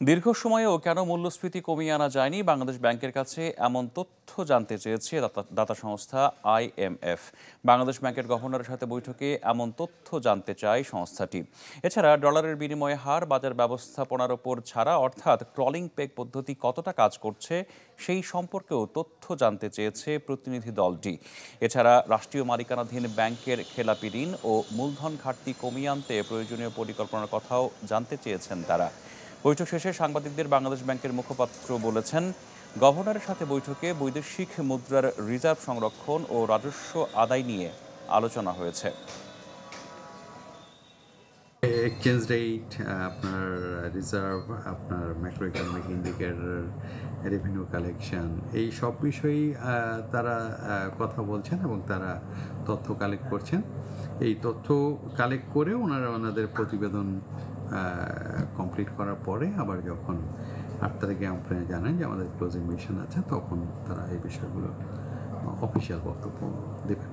দীর্ঘ সময়েও কেন মূল্যস্ফীতি কমিয়ে আনা যায়নি বাংলাদেশ ব্যাংকের কাছে এমন তথ্য জানতে চেয়েছে দাতা সংস্থা আইএমএফ। বাংলাদেশ ব্যাংকের গভর্নরের সাথে বৈঠকে এমন তথ্য জানতে চায় সংস্থাটি। এছাড়া ডলারের বিনিময় হার, বাজার ব্যবস্থাপনার ওপর ছাড়া অর্থাৎ ক্রলিং পেগ পদ্ধতি কতটা কাজ করছে সেই সম্পর্কেও তথ্য জানতে চেয়েছে প্রতিনিধি দলটি। এছাড়া রাষ্ট্রীয় মালিকানাধীন ব্যাংকের খেলাপি ঋণ ও মূলধন ঘাটতি কমিয়ে আনতে প্রয়োজনীয় পরিকল্পনার কথাও জানতে চেয়েছেন তারা। বৈঠক শেষে সাংবাদিকদের বাংলাদেশ ব্যাংকের মুখপাত্র বলেছেন, গভর্নরের সাথে বৈঠকে বৈদেশিক মুদ্রার রিজার্ভ সংরক্ষণ ও রাজস্ব আদায় নিয়ে আলোচনা হয়েছে। এক্সচেঞ্জ রেট, আপনার রিজার্ভ, আপনার macro economic indicator, revenue collection, এই সব বিষয়েই তারা কথা বলছেন এবং তারা তথ্য কালেক্ট করছেন। এই তথ্য কালেক্ট করে ওনারা ওনাদের প্রতিবেদন কমপ্লিট করার পরে আবার যখন 8 তারিখে আপনারা জানেন যে আমাদের ক্লোজিং মিশন আছে, তখন তারা এই বিষয়গুলো অফিসিয়াল বক্তব্য দেবেন।